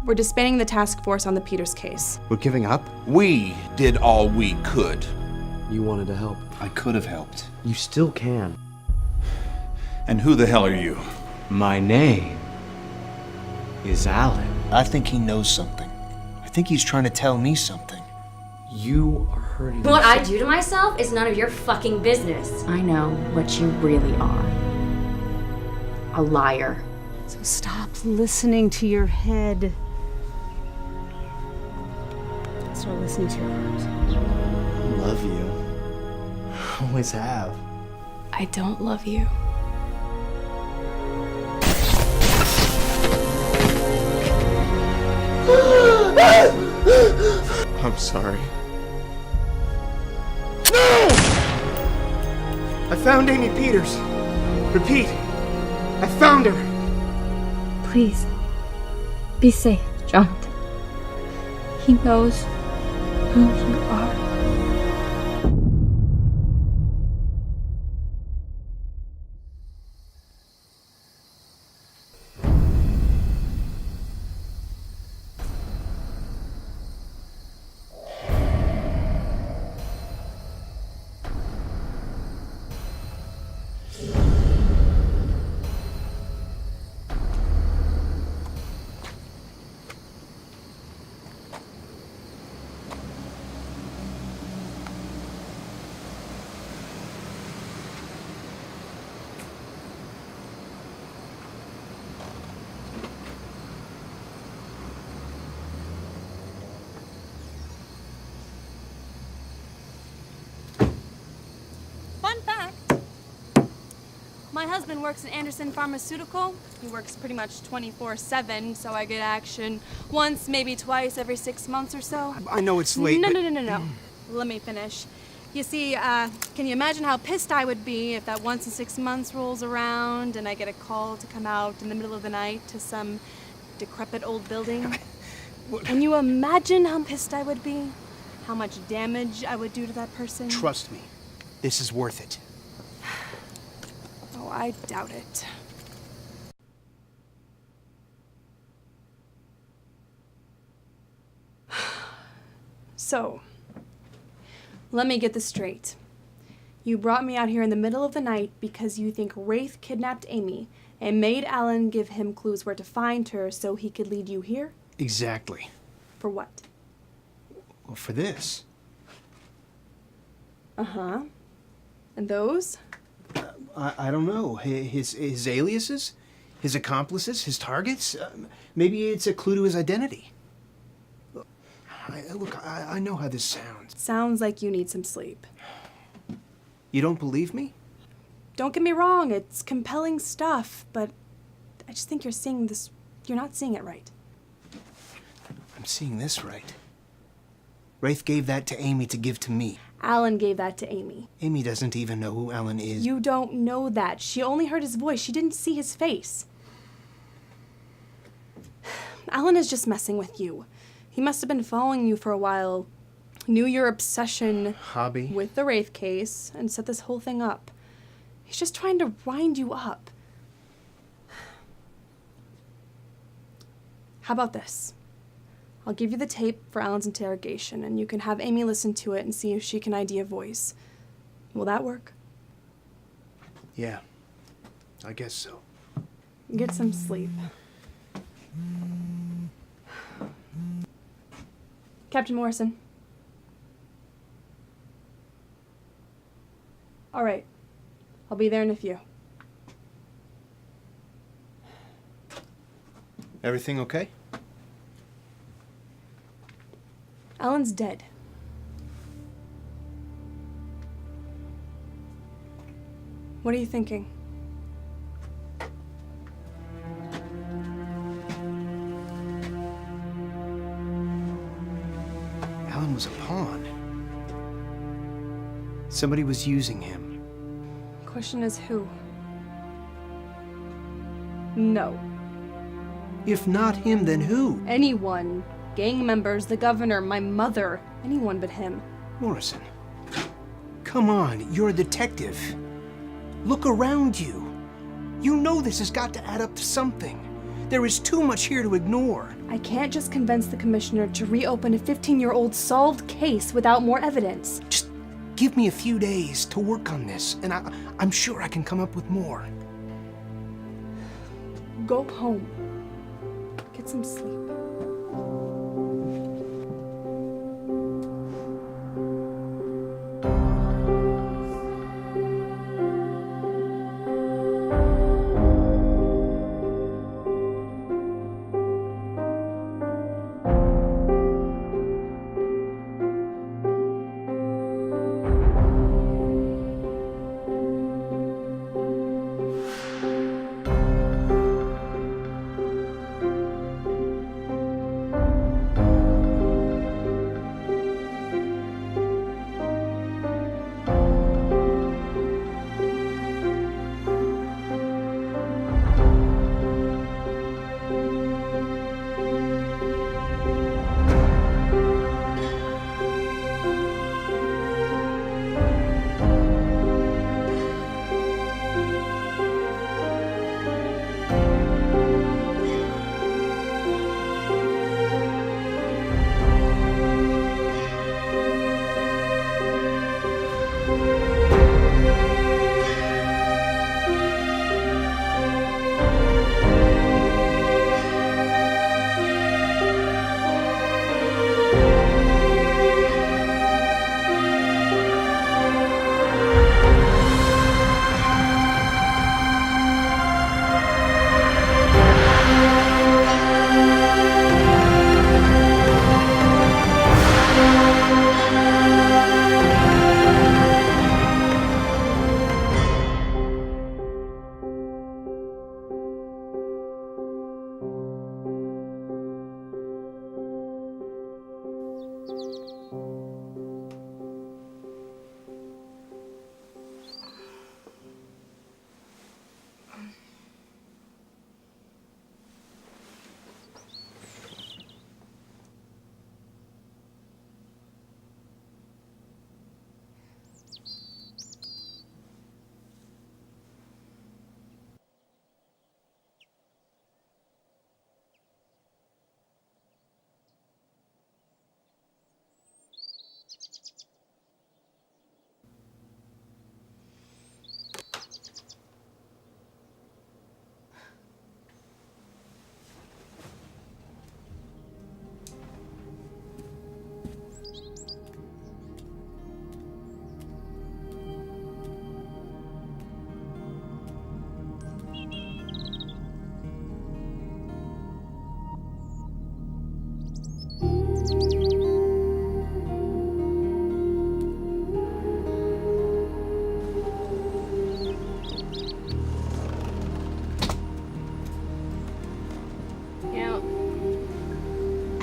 We're disbanding the task force on the Peters case. We're giving up? We did all we could. You wanted to help. I could have helped. You still can. And who the hell are you? My name is Alan. I think he knows something. I think he's trying to tell me something. You are hurting What yourself. I do to myself is none of your fucking business. I know what you really are. A liar. So stop listening to your head. Start listening to your heart. I love you. Always have. I don't love you. I'm sorry. I found Amy Peters. Repeat, I found her. Please, be safe, Jonathan. He knows who you are. Fun fact, my husband works in Anderson Pharmaceutical. He works pretty much 24/7, so I get action once, maybe twice every 6 months or so. I know it's late, No, but... no. Let me finish. You see, can you imagine how pissed I would be if that once in 6 months rolls around and I get a call to come out in the middle of the night to some decrepit old building? Can you imagine how pissed I would be? How much damage I would do to that person? Trust me, this is worth it. Oh, I doubt it. So, let me get this straight. You brought me out here in the middle of the night because you think Wraith kidnapped Amy and made Alan give him clues where to find her so he could lead you here? Exactly. For what? Well, for this. Uh-huh. And those? I don't know. His aliases? His accomplices? His targets? Maybe it's a clue to his identity. Look, I know how this sounds. Sounds like you need some sleep. You don't believe me? Don't get me wrong, it's compelling stuff, but I just think you're not seeing it right. I'm seeing this right. Wraith gave that to Amy to give to me. Alan gave that to Amy. Amy doesn't even know who Alan is. You don't know that. She only heard his voice. She didn't see his face. Alan is just messing with you. He must have been following you for a while, knew your obsession Hobby? with the Wraith case, and set this whole thing up. He's just trying to wind you up. How about this? I'll give you the tape for Alan's interrogation, and you can have Amy listen to it and see if she can ID a voice. Will that work? Yeah, I guess so. Get some sleep. Captain Morrison. All right. I'll be there in a few. Everything okay? Alan's dead. What are you thinking? Alan was a pawn. Somebody was using him. Question is who? No. If not him, then who? Anyone. Gang members, the governor, my mother. Anyone but him. Morrison, come on, you're a detective. Look around you. You know this has got to add up to something. There is too much here to ignore. I can't just convince the commissioner to reopen a 15-year-old solved case without more evidence. Just give me a few days to work on this, and I'm sure I can come up with more. Go home. Get some sleep.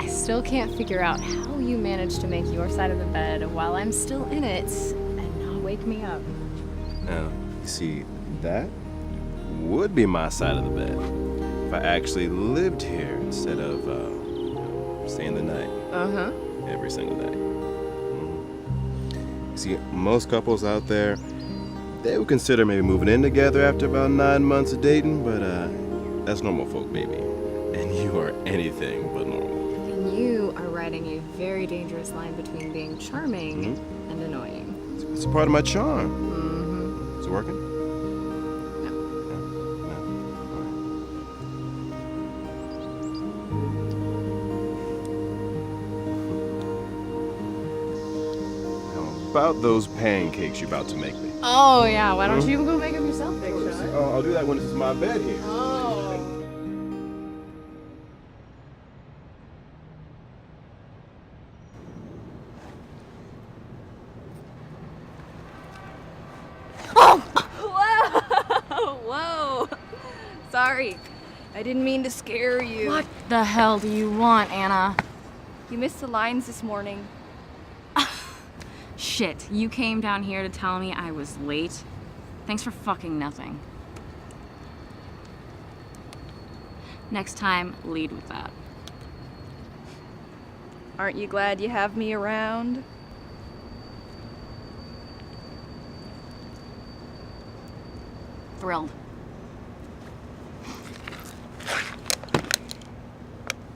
Still can't figure out how you managed to make your side of the bed while I'm still in it and not wake me up. Now, you see, that would be my side of the bed if I actually lived here instead of staying the night. Every single day. See, most couples out there, they would consider maybe moving in together after about 9 months of dating, but that's normal folk, baby. And you are anything but normal. You are riding a very dangerous line between being charming and annoying. It's a part of my charm. Is it working? No. No? All right. Now, about those pancakes you're about to make me. Oh, yeah. Why don't you go make them yourself, Big Shot? Oh, I'll do that when this is my bed here. Whoa! Sorry. I didn't mean to scare you. What the hell do you want, Anna? You missed the lines this morning. Shit, you came down here to tell me I was late? Thanks for fucking nothing. Next time, lead with that. Aren't you glad you have me around? Thrilled.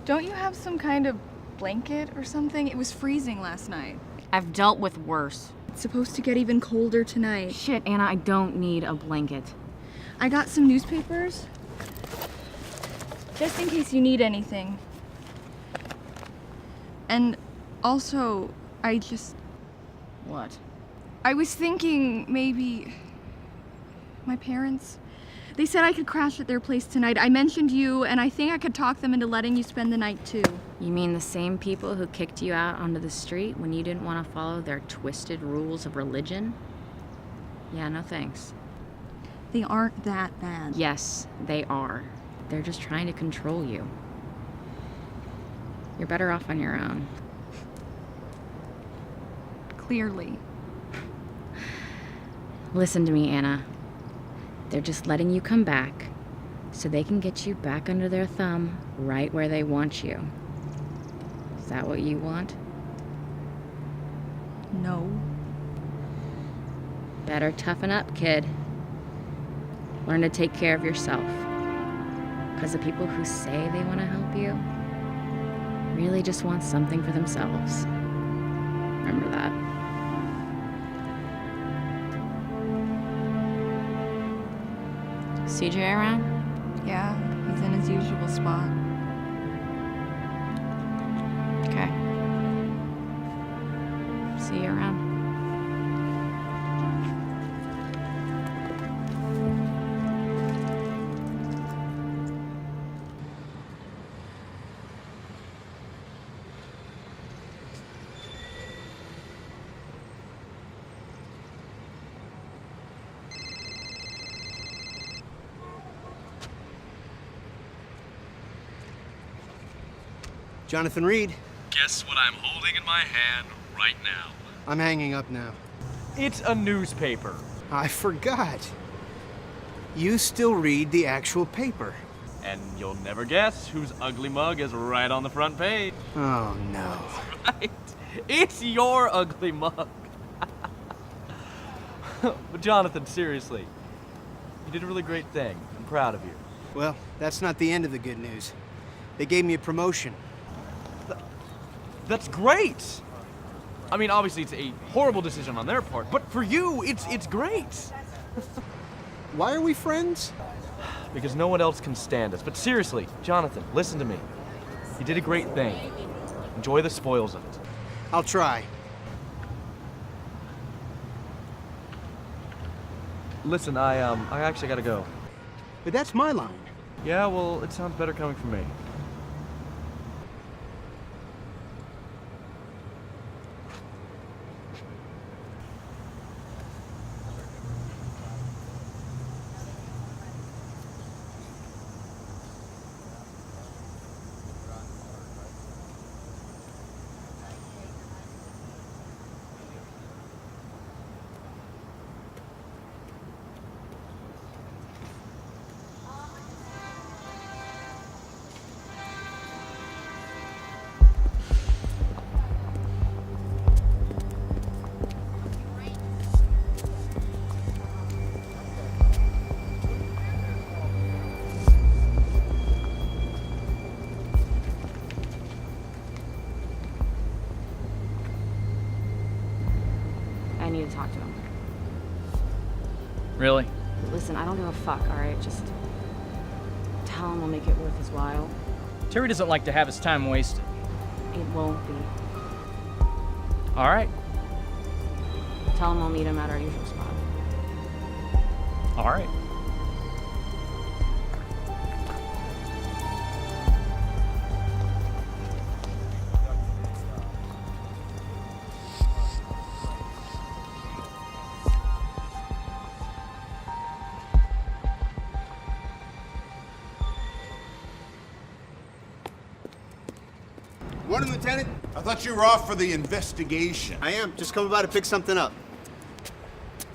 Don't you have some kind of blanket or something? It was freezing last night. I've dealt with worse. It's supposed to get even colder tonight. Shit, Anna, I don't need a blanket. I got some newspapers. Just in case you need anything. And also, What? I was thinking maybe my parents. They said I could crash at their place tonight. I mentioned you, and I think I could talk them into letting you spend the night too. You mean the same people who kicked you out onto the street when you didn't want to follow their twisted rules of religion? Yeah, no thanks. They aren't that bad. Yes, they are. They're just trying to control you. You're better off on your own. Clearly. Listen to me, Anna. They're just letting you come back so they can get you back under their thumb right where they want you. Is that what you want? No. Better toughen up, kid. Learn to take care of yourself. Because the people who say they want to help you really just want something for themselves. Remember that. CJ around? Yeah, he's in his usual spot. Okay. See you around. Jonathan Reed. Guess what I'm holding in my hand right now? I'm hanging up now. It's a newspaper. I forgot. You still read the actual paper. And you'll never guess whose ugly mug is right on the front page. Oh, no. Right. It's your ugly mug. But Jonathan, seriously, you did a really great thing. I'm proud of you. Well, that's not the end of the good news. They gave me a promotion. That's great! I mean, obviously it's a horrible decision on their part, but for you, it's great! Why are we friends? Because no one else can stand us. But seriously, Jonathan, listen to me. You did a great thing. Enjoy the spoils of it. I'll try. Listen, I actually gotta go. But that's my line. Yeah, well, it sounds better coming from me. I need to talk to him. Really? Listen, I don't give a fuck, alright? Just tell him we'll make it worth his while. Terry doesn't like to have his time wasted. It won't be. All right. Tell him I'll meet him at our usual spot. All right. Morning, Lieutenant. I thought you were off for the investigation. I am. Just come about to pick something up.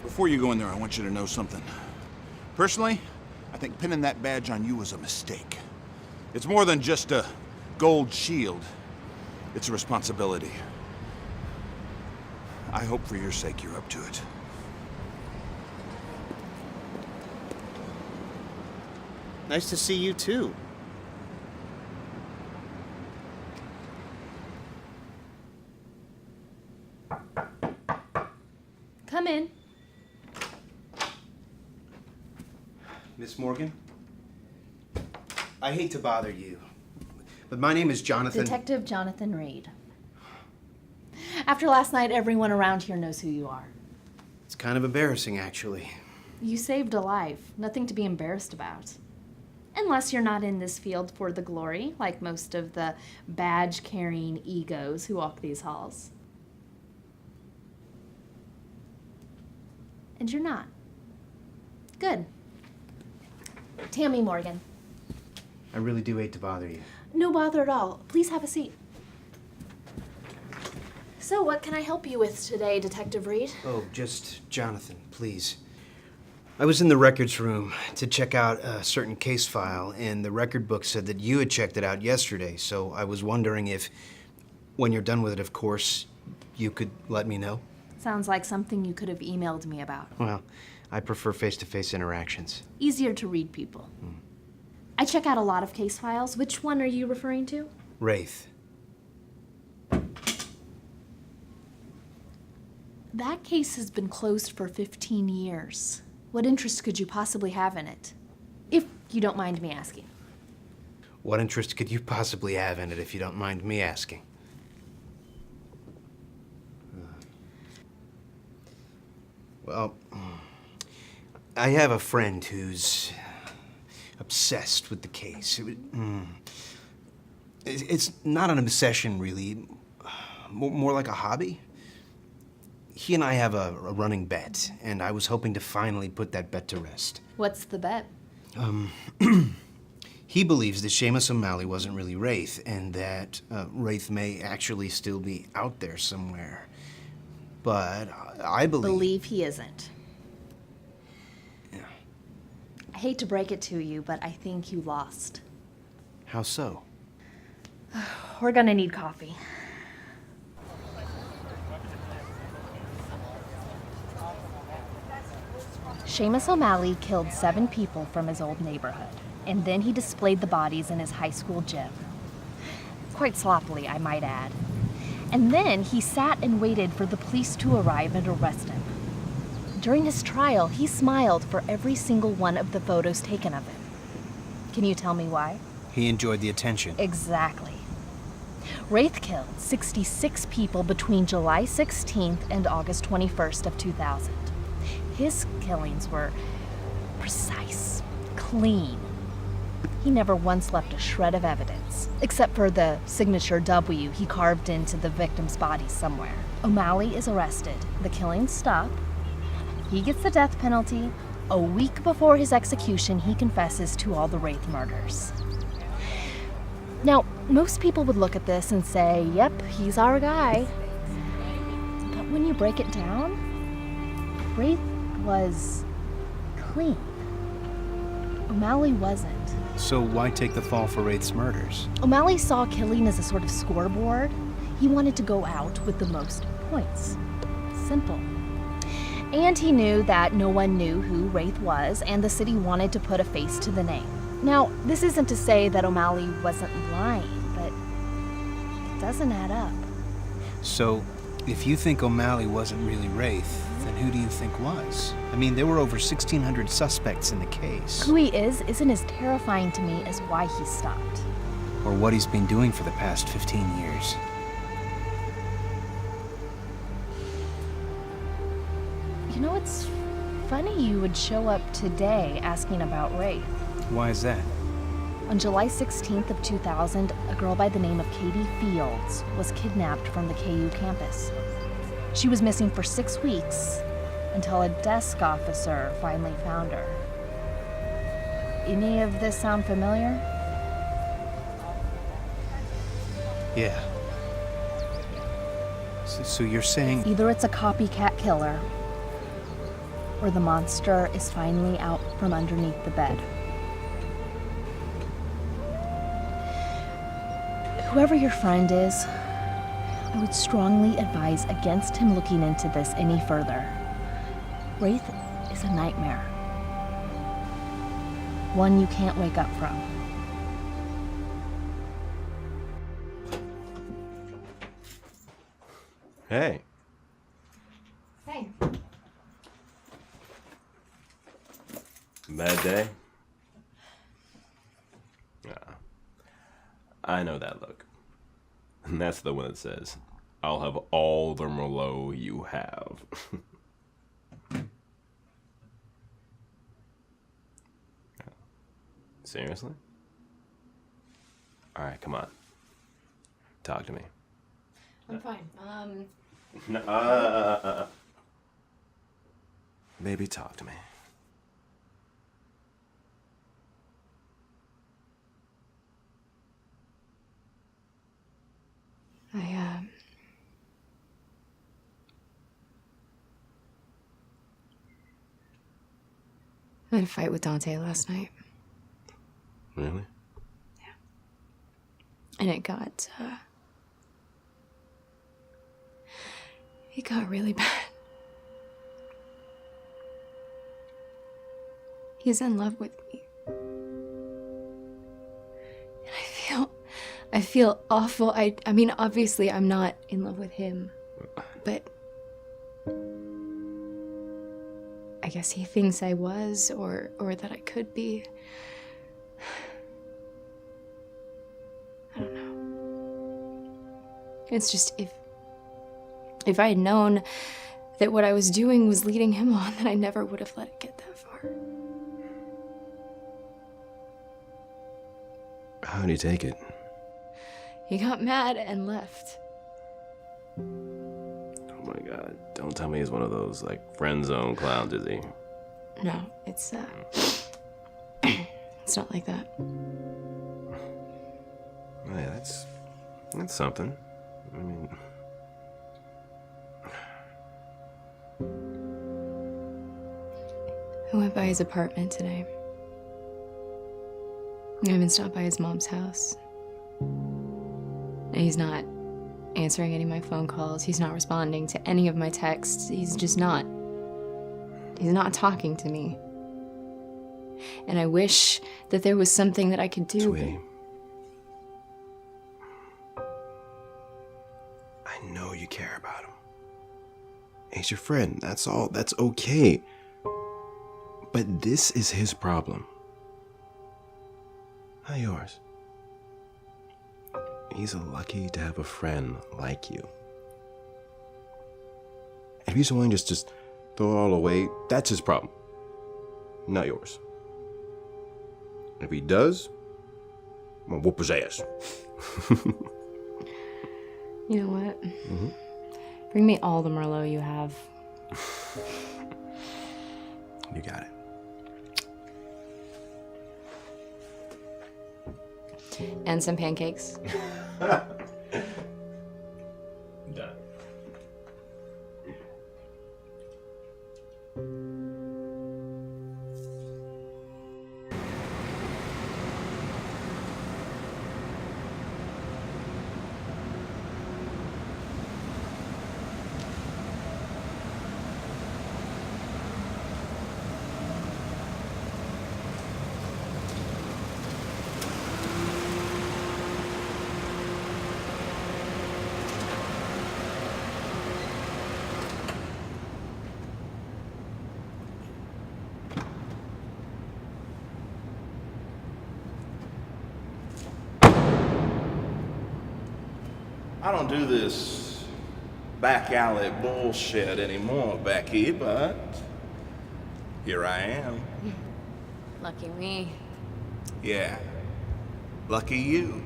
Before you go in there, I want you to know something. Personally, I think pinning that badge on you was a mistake. It's more than just a gold shield. It's a responsibility. I hope for your sake you're up to it. Nice to see you, too. Miss Morgan. I hate to bother you, but my name is Jonathan. Detective Jonathan Reed. After last night, everyone around here knows who you are. It's kind of embarrassing, actually. You saved a life. Nothing to be embarrassed about. Unless you're not in this field for the glory, like most of the badge-carrying egos who walk these halls. And you're not. Good. Tammy Morgan. I really do hate to bother you. No bother at all. Please have a seat. So, what can I help you with today, Detective Reed? Oh, just Jonathan, please. I was in the records room to check out a certain case file, and the record book said that you had checked it out yesterday, so I was wondering if, when you're done with it, of course, you could let me know. Sounds like something you could have emailed me about. Well, I prefer face-to-face interactions. Easier to read people. I check out a lot of case files. Which one are you referring to? Wraith. That case has been closed for 15 years. What interest could you possibly have in it? If you don't mind me asking. What interest could you possibly have in it, if you don't mind me asking? Well, I have a friend who's obsessed with the case. It's not an obsession, really. More like a hobby. He and I have a running bet, and I was hoping to finally put that bet to rest. What's the bet? He believes that Seamus O'Malley wasn't really Wraith, and that Wraith may actually still be out there somewhere. But I Believe he isn't. Yeah. I hate to break it to you, but I think you lost. How so? We're gonna need coffee. Seamus O'Malley killed 7 people from his old neighborhood, and then he displayed the bodies in his high school gym. Quite sloppily, I might add. And then he sat and waited for the police to arrive and arrest him. During his trial, he smiled for every single one of the photos taken of him. Can you tell me why? He enjoyed the attention. Exactly. Wraith killed 66 people between July 16th and August 21st of 2000. His killings were precise, clean. He never once left a shred of evidence, except for the signature W he carved into the victim's body somewhere. O'Malley is arrested. The killings stop. He gets the death penalty. A week before his execution, he confesses to all the Wraith murders. Now, most people would look at this and say, yep, he's our guy. But when you break it down, Wraith was clean. O'Malley wasn't. So why take the fall for Wraith's murders? O'Malley saw killing as a sort of scoreboard. He wanted to go out with the most points. Simple. And he knew that no one knew who Wraith was, and the city wanted to put a face to the name. Now, this isn't to say that O'Malley wasn't lying, but it doesn't add up. So, if you think O'Malley wasn't really Wraith, then who do you think was? I mean, there were over 1,600 suspects in the case. Who he is isn't as terrifying to me as why he stopped. Or what he's been doing for the past 15 years. You know, it's funny you would show up today asking about Wraith. Why is that? On July 16th of 2000, a girl by the name of Katie Fields was kidnapped from the KU campus. She was missing for 6 weeks until a desk officer finally found her. Any of this sound familiar? Yeah. So you're saying... Either it's a copycat killer, or the monster is finally out from underneath the bed. Whoever your friend is, I would strongly advise against him looking into this any further. Wraith is a nightmare. One you can't wake up from. Hey. Hey. Bad day? I know that look. And that's the one that says, I'll have all the Merlot you have. Seriously? All right, come on. Talk to me. I'm fine. No, Baby, talk to me. I had a fight with Dante last night. Really? And it got really bad. He's in love with me. And I feel awful. I mean, obviously I'm not in love with him, but I guess he thinks I was, or that I could be. I don't know. It's just, if I had known that what I was doing was leading him on, then I never would have let it get that far. How did he take it? He got mad and left. Oh my God, don't tell me he's one of those, like, friend zone clowns, is he? No, it's it's not like that. Oh, yeah, that's something. I mean... I went by his apartment today. I even stopped by his mom's house. And he's not answering any of my phone calls. He's not responding to any of my texts. He's just not. He's not talking to me. And I wish that there was something that I could do. Sweetie. I know you care about him. He's your friend, that's all. That's okay. But this is his problem. Not yours. He's lucky to have a friend like you. If he's willing to just throw it all away, that's his problem. Not yours. If he does, I'm gonna whoop his ass. You know what? Bring me all the Merlot you have. You got it. And some pancakes. Done. I don't do this back alley bullshit anymore, Becky, but here I am. Lucky me. Yeah, lucky you.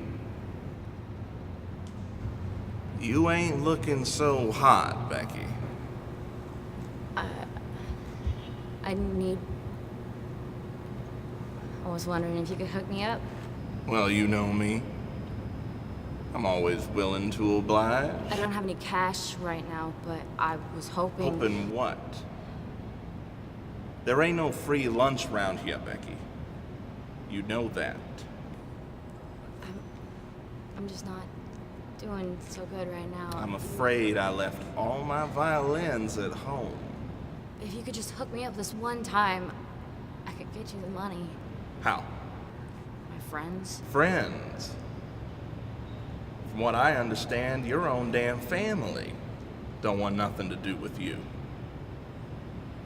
You ain't looking so hot, Becky. I was wondering if you could hook me up. Well, you know me. I'm always willing to oblige. I don't have any cash right now, but I was hoping... Hoping what? There ain't no free lunch round here, Becky. You know that. I'm just not doing so good right now. I'm afraid I left all my violins at home. If you could just hook me up this one time, I could get you the money. How? My friends. Friends? From what I understand, your own damn family don't want nothing to do with you.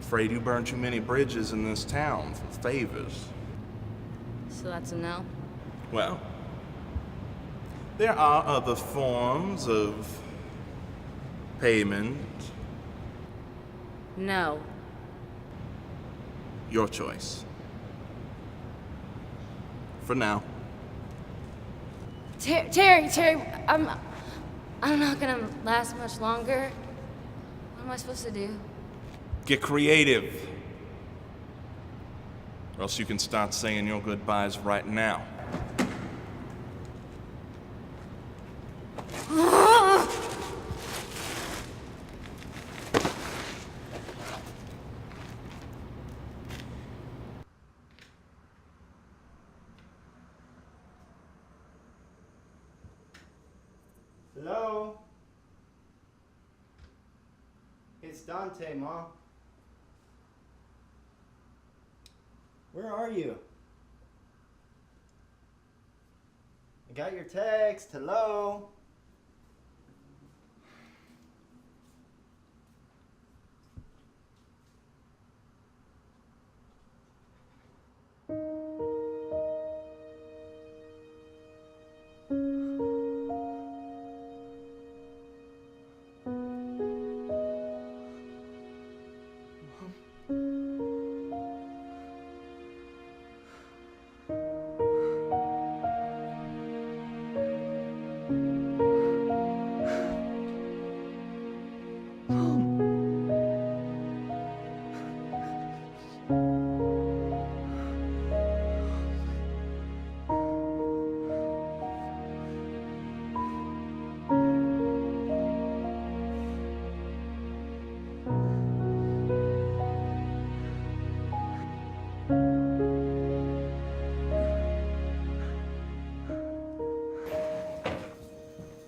Afraid you burned too many bridges in this town for favors. So that's a no? Well, There are other forms of payment. No. Your choice. For now. Terry, I'm not gonna last much longer. What am I supposed to do? Get creative. Or else you can start saying your goodbyes right now. Hello? It's Dante, Mom. Where are you? I got your text. Hello?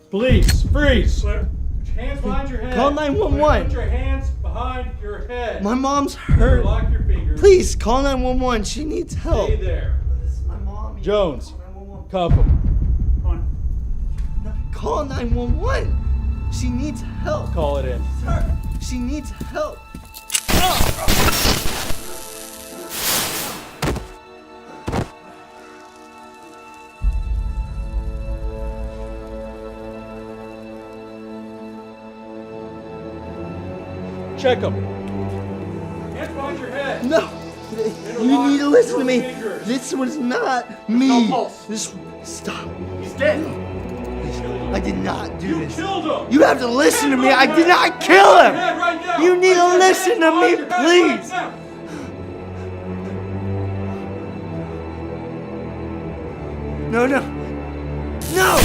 Police, freeze! Put your hands behind your head. Call 911. Put your hands behind your head. My mom's hurt. Lock your fingers. Please, call 911. She needs help. Stay there. This is my mom. Jones, cuff him. Call 911. She needs help. Call it in. Sir, she needs help. Check him. Hands behind your head. No. You need to listen to me. This was not me. This. Stop. He's dead. I did not do this. You killed him. You have to listen to me. I did not kill him. You need to listen to me, please. No, no. No!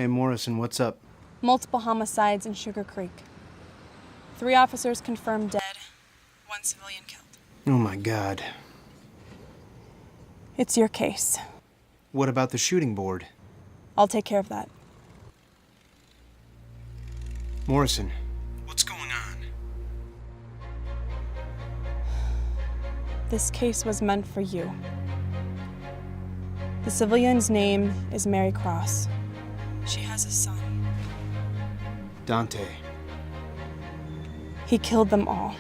Hey, Morrison, what's up? Multiple homicides in Sugar Creek. 3 officers confirmed dead, 1 civilian killed. Oh my God. It's your case. What about the shooting board? I'll take care of that. Morrison, what's going on? This case was meant for you. The civilian's name is Mary Cross. She has a son. Dante. He killed them all.